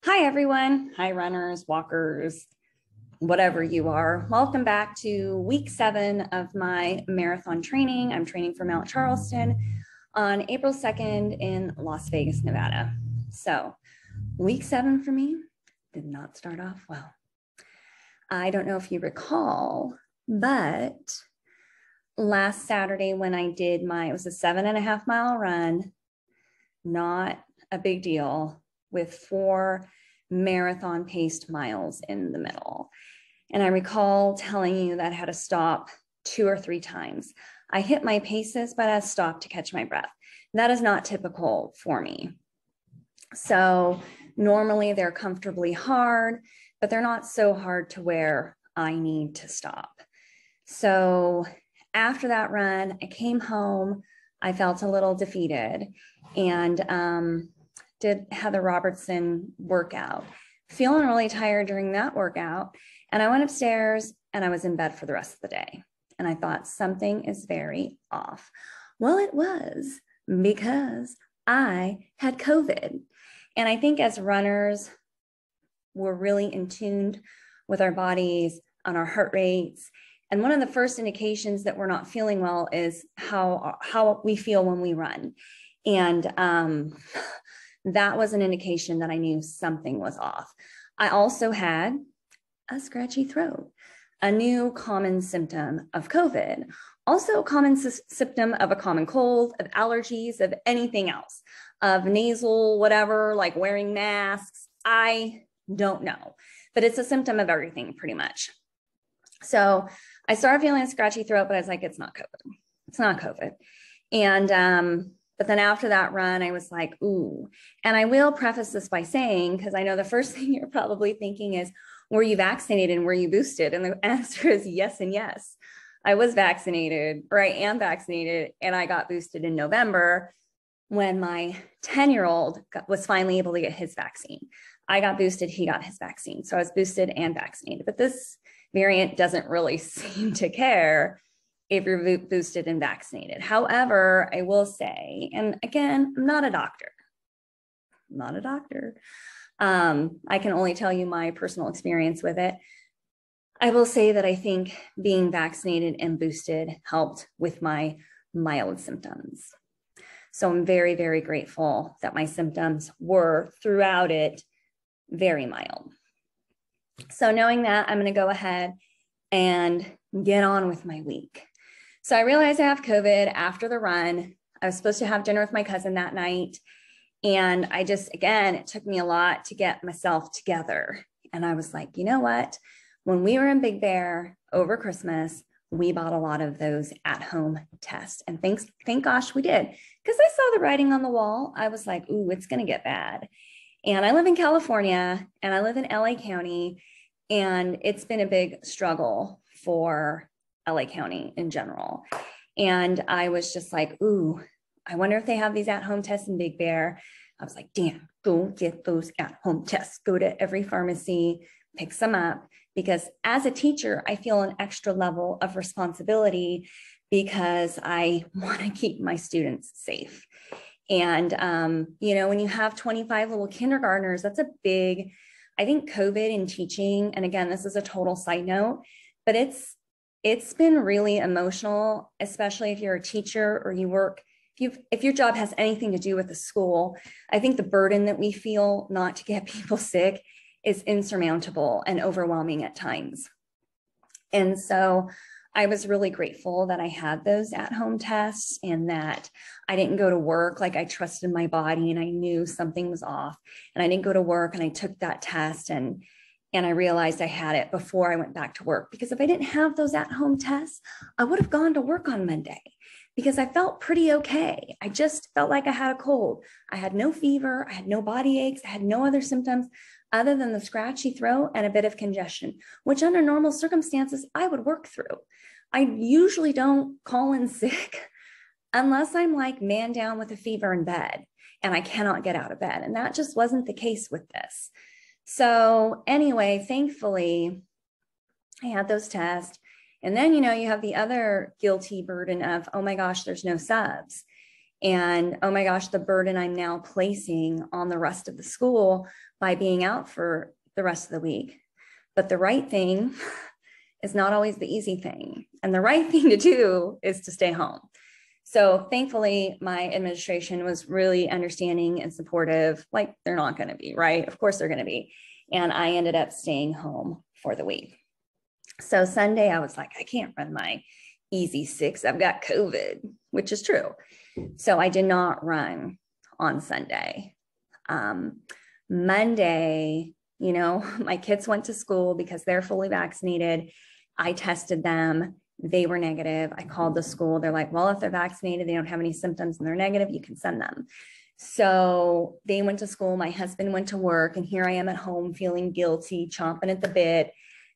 Hi, everyone. Hi, runners, walkers, whatever you are. Welcome back to week 7 of my marathon training. I'm training for Mount Charleston on April 2nd in Las Vegas, Nevada. So week 7 for me did not start off well. I don't know if you recall, but last Saturday when I did it was a 7.5 mile run, not a big deal, with 4 marathon paced miles in the middle. And I recall telling you that I had to stop 2 or 3 times. I hit my paces, but I stopped to catch my breath. That is not typical for me. So normally they're comfortably hard, but they're not so hard to where I need to stop. So after that run, I came home. I felt a little defeated and did Heather Robertson workout, feeling really tired during that workout. And I went upstairs and I was in bed for the rest of the day. And I thought something is very off. Well, it was because I had COVID. And I think as runners, we're really in tune with our bodies, on our heart rates. And one of the first indications that we're not feeling well is how we feel when we run. And that was an indication that I knew something was off. I also had a scratchy throat, a new common symptom of COVID, also a common symptom of a common cold, of allergies, of anything else, of nasal, whatever, like wearing masks. I don't know, but it's a symptom of everything pretty much. So I started feeling a scratchy throat, but I was like, it's not COVID. It's not COVID. And but then after that run, I was like, ooh. And I will preface this by saying, because I know the first thing you're probably thinking is, were you vaccinated and were you boosted? And the answer is yes and yes. I was vaccinated, or I am vaccinated, and I got boosted in November when my 10-year-old was finally able to get his vaccine. I got boosted, he got his vaccine. So I was boosted and vaccinated. But this variant doesn't really seem to care if you're boosted and vaccinated. However, I will say, and again, I'm not a doctor. I can only tell you my personal experience with it. I will say that I think being vaccinated and boosted helped with my mild symptoms. So I'm very, very grateful that my symptoms were throughout it very mild. So knowing that, I'm going to go ahead and get on with my week. So I realized I have COVID after the run. I was supposed to have dinner with my cousin that night. And it took me a lot to get myself together. And I was like, you know what? When we were in Big Bear over Christmas, we bought a lot of those at-home tests. And thank gosh we did. Because I saw the writing on the wall. I was like, ooh, it's going to get bad. And I live in California and I live in LA County. And it's been a big struggle for LA County in general. And I was just like, ooh, I wonder if they have these at-home tests in Big Bear. I was like, damn, go get those at-home tests. Go to every pharmacy, pick some up. Because as a teacher, I feel an extra level of responsibility because I want to keep my students safe. And, when you have 25 little kindergartners, that's a big, I think COVID in teaching, and again, this is a total side note, but it's been really emotional, especially if you're a teacher or you work, if your job has anything to do with the school. I think the burden that we feel not to get people sick is insurmountable and overwhelming at times. And so I was really grateful that I had those at-home tests and that I didn't go to work. Like, I trusted my body and I knew something was off, and I didn't go to work and I took that test and I realized I had it before I went back to work. Because if I didn't have those at-home tests, I would have gone to work on Monday because I felt pretty okay. I just felt like I had a cold. I had no fever. I had no body aches. I had no other symptoms other than the scratchy throat and a bit of congestion, which under normal circumstances, I would work through. I usually don't call in sick unless I'm like man down with a fever in bed and I cannot get out of bed. And that just wasn't the case with this. So anyway, thankfully, I had those tests. And then, you have the other guilty burden of, oh my gosh, there's no subs. And oh my gosh, the burden I'm now placing on the rest of the school by being out for the rest of the week. But the right thing is not always the easy thing. And the right thing to do is to stay home. So thankfully, my administration was really understanding and supportive. Like, they're not going to be, right? Of course they're going to be. And I ended up staying home for the week. So Sunday, I was like, I can't run my easy 6. I've got COVID, which is true. So I did not run on Sunday. Monday, my kids went to school because they're fully vaccinated. I tested them. They were negative. I called the school. They're like, well, if they're vaccinated, they don't have any symptoms and they're negative, you can send them. So they went to school. My husband went to work, and here I am at home feeling guilty, chomping at the bit.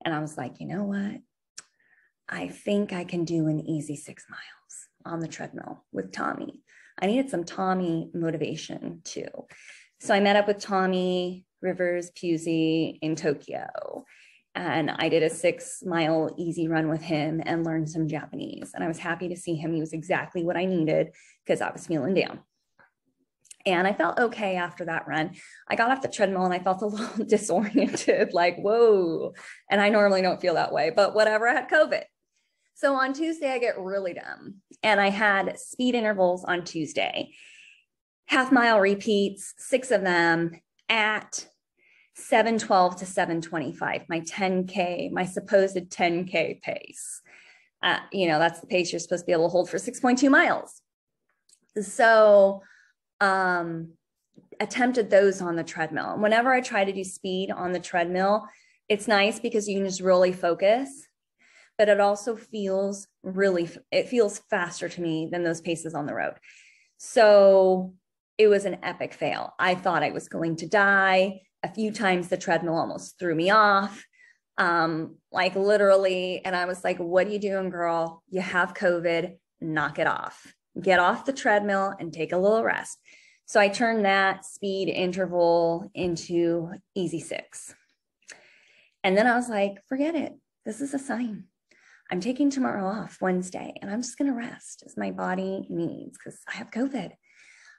And I was like, you know what? I think I can do an easy 6 miles on the treadmill with Tommy. I needed some Tommy motivation too. So I met up with Tommy Rivers Pusey in Tokyo, and I did a 6-mile easy run with him and learned some Japanese. And I was happy to see him. He was exactly what I needed because I was feeling down. And I felt okay after that run. I got off the treadmill and I felt a little disoriented, like, whoa. And I normally don't feel that way, but whatever, I had COVID. So on Tuesday, I get really dumb. And I had speed intervals on Tuesday, half-mile repeats, 6 of them at 7:12 to 7:25, my 10K, my supposed 10K pace. That's the pace you're supposed to be able to hold for 6.2 miles. So attempted those on the treadmill. And whenever I try to do speed on the treadmill, it's nice because you can just really focus, but it also feels faster to me than those paces on the road. So it was an epic fail. I thought I was going to die. A few times the treadmill almost threw me off, like literally. And I was like, what are you doing, girl? You have COVID, knock it off. Get off the treadmill and take a little rest. So I turned that speed interval into easy 6. And then I was like, forget it. This is a sign. I'm taking tomorrow off, Wednesday, and I'm just going to rest as my body needs because I have COVID.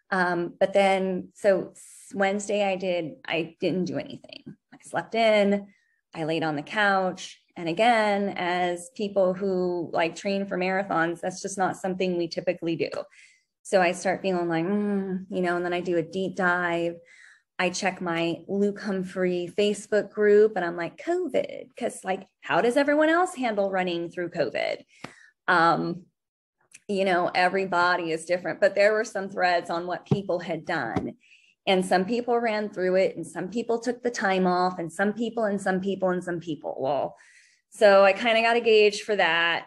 But then, so Wednesday I didn't do anything. I slept in, I laid on the couch. And again, as people who like train for marathons, that's just not something we typically do. So I start feeling like, and then I do a deep dive. I check my Luke Humphrey Facebook group and I'm like, COVID, because like, how does everyone else handle running through COVID? Everybody is different, but there were some threads on what people had done. And some people ran through it and some people took the time off and some people. Well, so I kind of got a gauge for that.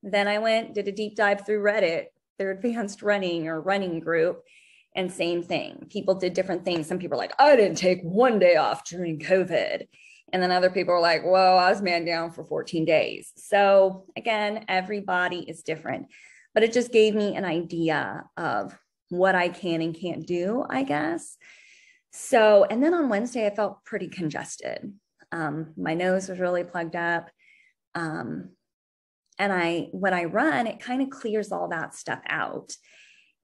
Then I did a deep dive through Reddit, their advanced running or running group. And same thing. People did different things. Some people were like, I didn't take one day off during COVID. And then other people were like, whoa, I was man down for 14 days. So again, everybody is different, but it just gave me an idea of what I can and can't do, I guess. So, and then on Wednesday, I felt pretty congested. My nose was really plugged up. And when I run, it kind of clears all that stuff out.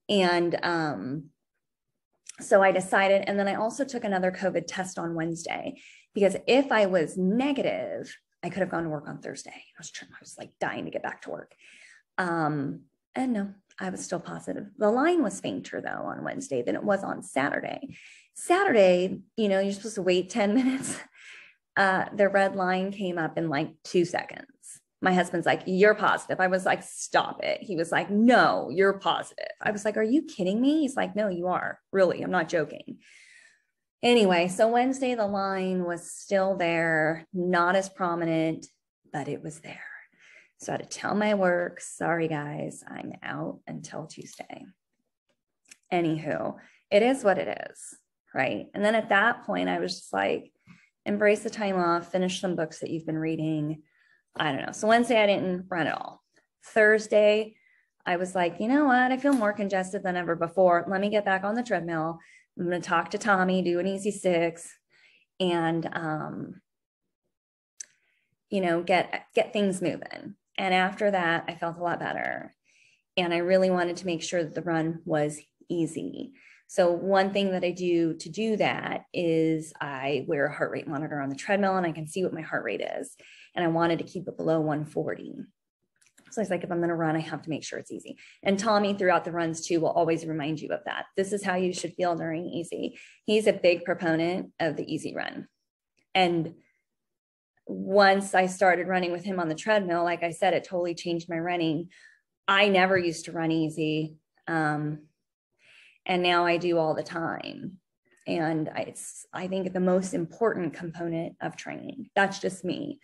And so I decided, and then I also took another COVID test on Wednesday, because if I was negative, I could have gone to work on Thursday. I was like dying to get back to work. And no, I was still positive. The line was fainter though on Wednesday than it was on Saturday. Saturday, you're supposed to wait 10 minutes. The red line came up in like 2 seconds. My husband's like, you're positive. I was like, stop it. He was like, no, you're positive. I was like, are you kidding me? He's like, no, you are. Really, I'm not joking. Anyway, so Wednesday, the line was still there, not as prominent, but it was there. So I had to tell my work, sorry guys, I'm out until Tuesday. Anywho, it is what it is, right? And then at that point, I was just like, embrace the time off, finish some books that you've been reading. I don't know. So Wednesday, I didn't run at all. Thursday, I was like, you know what? I feel more congested than ever before. Let me get back on the treadmill. I'm going to talk to Tommy, do an easy 6, and, get things moving. And after that, I felt a lot better. And I really wanted to make sure that the run was easy. So one thing that I do to do that is I wear a heart rate monitor on the treadmill and I can see what my heart rate is. And I wanted to keep it below 140. So I was like, if I'm going to run, I have to make sure it's easy. And Tommy throughout the runs too will always remind you of that. This is how you should feel during easy. He's a big proponent of the easy run. And once I started running with him on the treadmill, like I said, it totally changed my running. I never used to run easy. And now I do all the time. And I think the most important component of training. That's just me.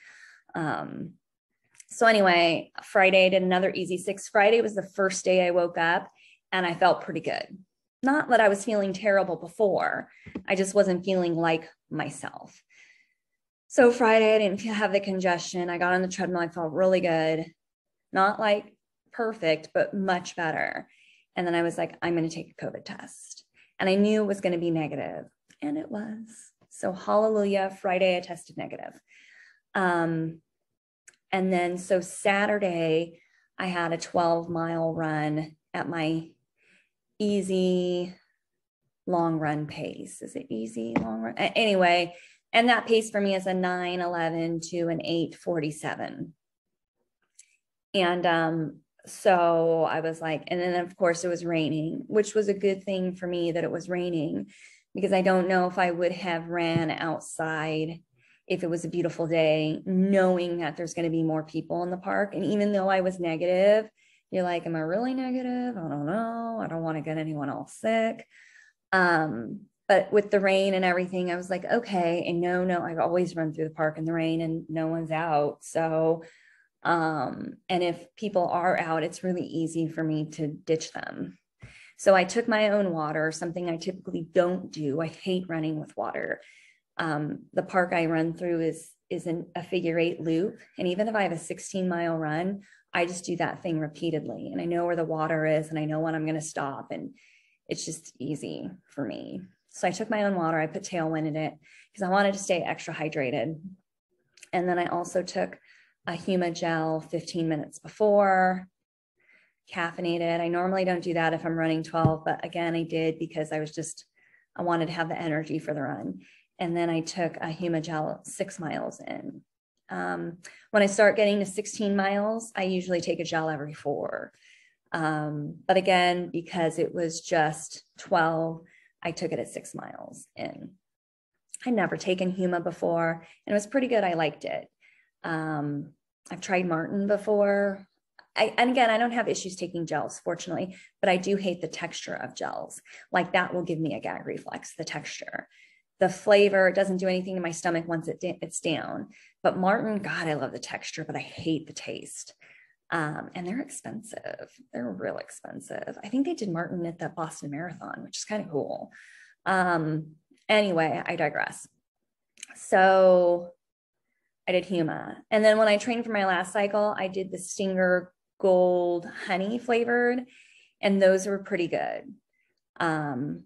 So anyway, Friday I did another easy 6. Friday was the first day I woke up and I felt pretty good. Not that I was feeling terrible before. I just wasn't feeling like myself. So Friday I didn't have the congestion. I got on the treadmill. I felt really good. Not like perfect, but much better. And then I was like, I'm going to take a COVID test. And I knew it was going to be negative. And it was. So hallelujah, Friday I tested negative. And then so Saturday, I had a 12-mile run at my easy long run pace. Is it easy long run? Anyway, and that pace for me is a 9:11 to an 8:47. And so I was like, and then of course it was raining, which was a good thing for me that it was raining, because I don't know if I would have ran outside if it was a beautiful day, knowing that there's going to be more people in the park. And even though I was negative, you're like, am I really negative? I don't know. I don't want to get anyone else sick. But with the rain and everything, I was like, okay. And no, I've always run through the park in the rain and no one's out. So, and if people are out, it's really easy for me to ditch them. So I took my own water, something I typically don't do. I hate running with water. The park I run through is a figure 8 loop. And even if I have a 16-mile run, I just do that thing repeatedly. And I know where the water is and I know when I'm going to stop. And it's just easy for me. So I took my own water. I put Tailwind in it because I wanted to stay extra hydrated. And then I also took a Huma gel 15 minutes before, caffeinated. I normally don't do that if I'm running 12, but again, I did because I wanted to have the energy for the run. And then I took a Huma gel 6 miles in. When I start getting to 16 miles, I usually take a gel every 4. But again, because it was just 12, I took it at 6 miles in. I'd never taken Huma before, and it was pretty good. I liked it. I've tried Martin before. And again, I don't have issues taking gels, fortunately, but I do hate the texture of gels. Like that will give me a gag reflex, the texture. The flavor, it doesn't do anything to my stomach once it's down. But Martin, God, I love the texture, but I hate the taste. And they're expensive. They're real expensive. I think they did Martin at the Boston Marathon, which is kind of cool. Anyway, I digress. So I did Huma. And then when I trained for my last cycle, I did the Stinger Gold honey flavored, and those were pretty good. The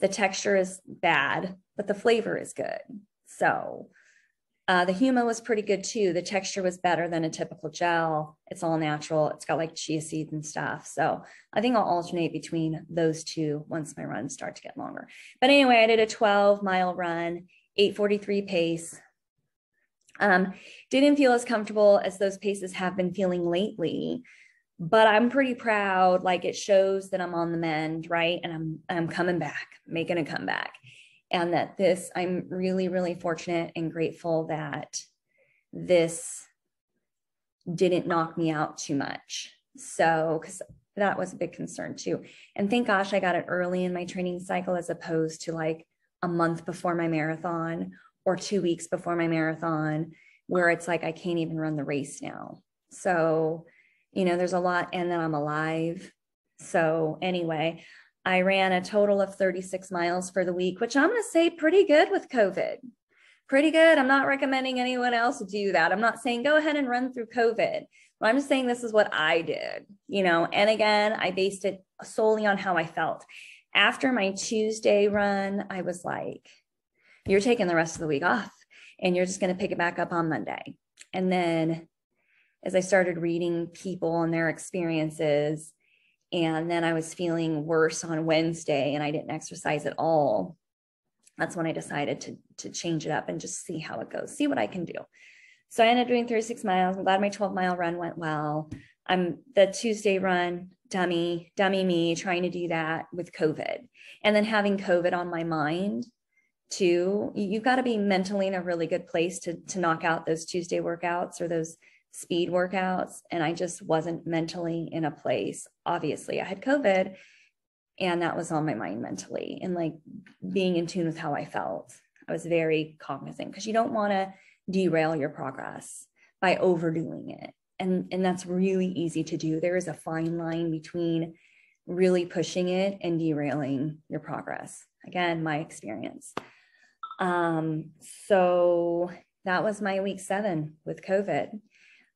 texture is bad, but the flavor is good. So the Huma was pretty good too. The texture was better than a typical gel. It's all natural. It's got like chia seeds and stuff. So I think I'll alternate between those two once my runs start to get longer. But anyway, I did a 12-mile run, 8:43 pace. Didn't feel as comfortable as those paces have been feeling lately, but I'm pretty proud. Like it shows that I'm on the mend, right? And I'm coming back, making a comeback. And that I'm really, really fortunate and grateful that this didn't knock me out too much. So, because that was a big concern too. And thank gosh I got it early in my training cycle as opposed to like a month before my marathon or 2 weeks before my marathon, where it's like I can't even run the race now. So, there's a lot, and then I'm alive. So anyway, I ran a total of 36 miles for the week, which I'm going to say pretty good with COVID. Pretty good. I'm not recommending anyone else do that. I'm not saying go ahead and run through COVID. But I'm just saying this is what I did, and again, I based it solely on how I felt. After my Tuesday run, I was like, you're taking the rest of the week off and you're just going to pick it back up on Monday. And then as I started reading people and their experiences, And then I was feeling worse on Wednesday and I didn't exercise at all. That's when I decided to change it up and just see how it goes, see what I can do. So I ended up doing 36 miles. I'm glad my 12-mile run went well. I'm the Tuesday run, dummy me, trying to do that with COVID. And then having COVID on my mind too. You've got to be mentally in a really good place to knock out those Tuesday workouts or those speed workouts. And I just wasn't mentally in a place. Obviously, I had COVID and that was on my mind mentally, and like being in tune with how I felt. I was very cognizant because you don't want to derail your progress by overdoing it. And that's really easy to do. There is a fine line between really pushing it and derailing your progress. Again, my experience. So that was my week 7 with COVID.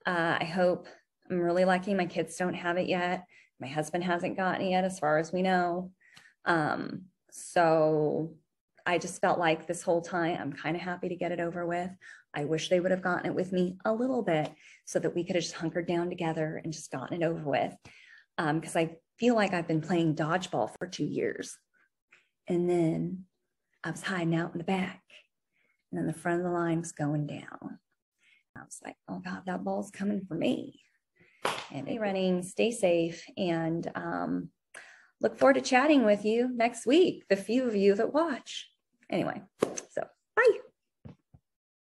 I hope, I'm really lucky my kids don't have it yet. My husband hasn't gotten it yet, as far as we know. So I just felt like this whole time, I'm kind of happy to get it over with. I wish they would have gotten it with me a little bit so that we could have just hunkered down together and just gotten it over with. Because I feel like I've been playing dodgeball for 2 years. And then I was hiding out in the back. And then the front of the line was going down. I was like, oh God, that ball's coming for me. And running, stay safe, and look forward to chatting with you next week, the few of you that watch. Anyway, so bye.